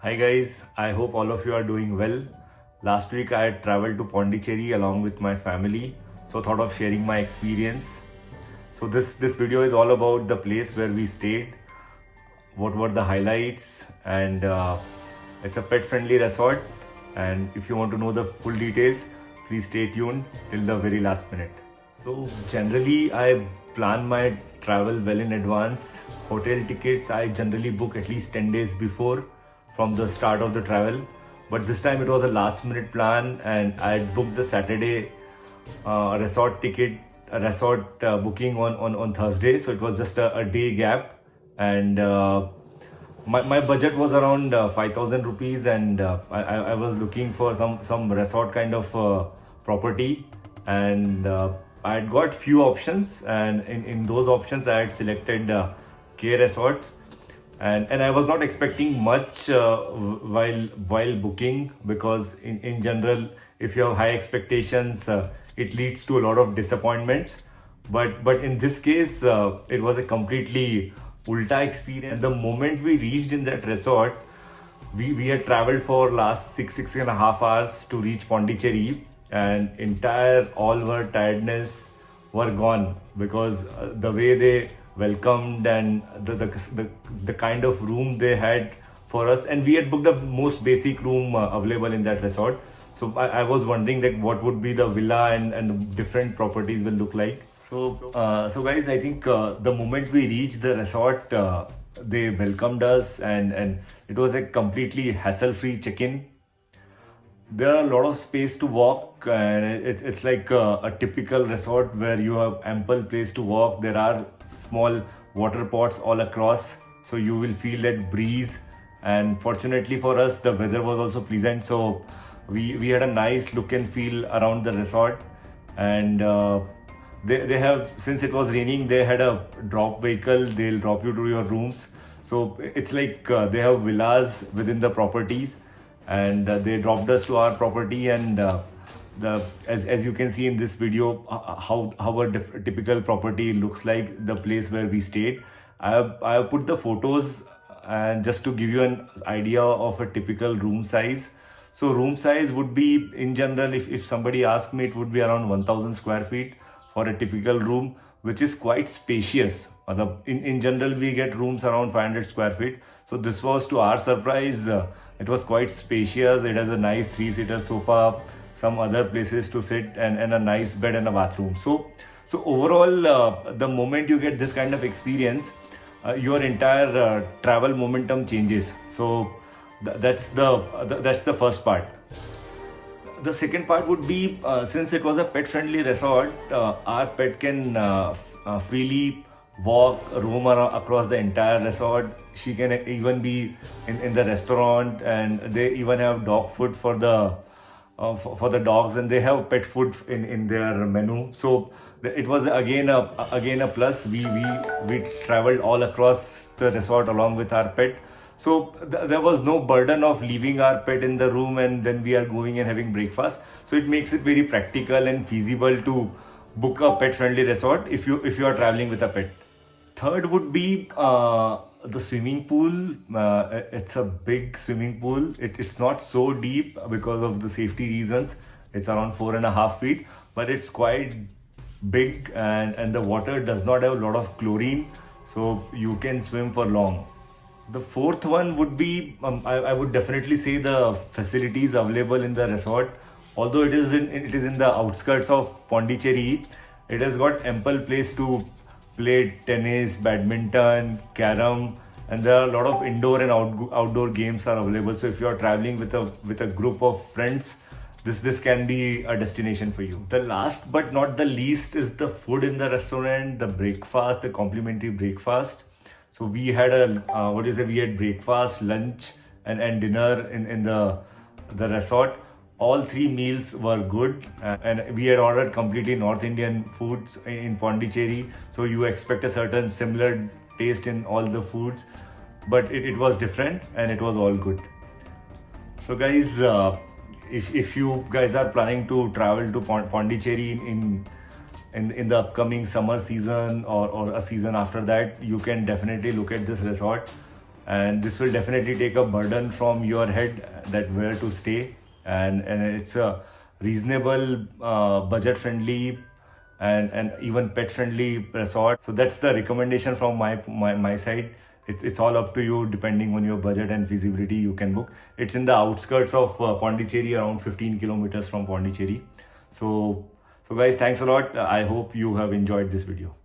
Hi guys, I hope all of you are doing well. Last week I had traveled to Pondicherry along with my family, so thought of sharing my experience. So this video is all about the place where we stayed, what were the highlights, and it's a pet-friendly resort. And if you want to know the full details, please stay tuned till the very last minute. So generally I plan my travel well in advance. Hotel tickets I generally book at least 10 days before from the start of the travel. But this time it was a last minute plan and I had booked the Saturday resort ticket, resort booking on Thursday. So it was just a day gap and my budget was around 5,000 rupees and I was looking for some resort kind of property and I had got few options and in those options I had selected K Resorts and I was not expecting much while booking because in general if you have high expectations it leads to a lot of disappointments but in this case it was a completely ulta experience. The moment we reached in that resort, we had traveled for last six and a half hours to reach Pondicherry and entire all our tiredness were gone because the way they welcomed and the kind of room they had for us, and we had booked the most basic room available in that resort. So I was wondering like what would be the villa and different properties will look like. So guys, I think the moment we reached the resort, they welcomed us and it was a completely hassle-free check-in. There are a lot of space to walk and it's like a typical resort where you have ample place to walk. There are small water pots all across, so you will feel that breeze. And fortunately for us, the weather was also pleasant, so we had a nice look and feel around the resort. And they have, since it was raining, they had a drop vehicle. They'll drop you to your rooms, so it's like they have villas within the properties and they dropped us to our property and the as you can see in this video how a typical property looks like, the place where we stayed. I have put the photos and just to give you an idea of a typical room size. So room size would be in general, if somebody asked me, it would be around 1000 square feet for a typical room, which is quite spacious. In general, we get rooms around 500 square feet. So this was, to our surprise, it was quite spacious. It has a nice three-seater sofa, some other places to sit, and a nice bed and a bathroom. So overall, the moment you get this kind of experience, your entire travel momentum changes. So that's the first part. The second part would be since it was a pet friendly resort, our pet can freely walk, roam across the entire resort. She can even be in the restaurant, and they even have dog food for the dogs, and they have pet food in their menu. So it was again a plus. We traveled all across the resort along with our pet. So there was no burden of leaving our pet in the room and then we are going and having breakfast. So it makes it very practical and feasible to book a pet-friendly resort if you are traveling with a pet. Third would be the swimming pool. It's a big swimming pool. It's not so deep because of the safety reasons. It's around 4.5 feet, but it's quite big and the water does not have a lot of chlorine, so you can swim for long. The fourth one would be, I would definitely say the facilities available in the resort. Although it is in the outskirts of Pondicherry, it has got ample place to play tennis, badminton, carom, and there are a lot of indoor and outdoor games are available. So if you are traveling with a group of friends, this can be a destination for you. The last but not the least is the food in the restaurant, the breakfast, the complimentary breakfast. So we had we had breakfast, lunch, and dinner in the resort. All three meals were good, and we had ordered completely North Indian foods in Pondicherry. So you expect a certain similar taste in all the foods, but it was different and it was all good. So guys, if you guys are planning to travel to Pondicherry in the upcoming summer season or a season after that, you can definitely look at this resort. and this will definitely take a burden from your head that where to stay, and it's a reasonable, budget friendly, and even pet friendly resort. So that's the recommendation from my side. It's all up to you, depending on your budget and feasibility. You can book. It's in the outskirts of Pondicherry, around 15 kilometers from Pondicherry. So guys, thanks a lot. I hope you have enjoyed this video.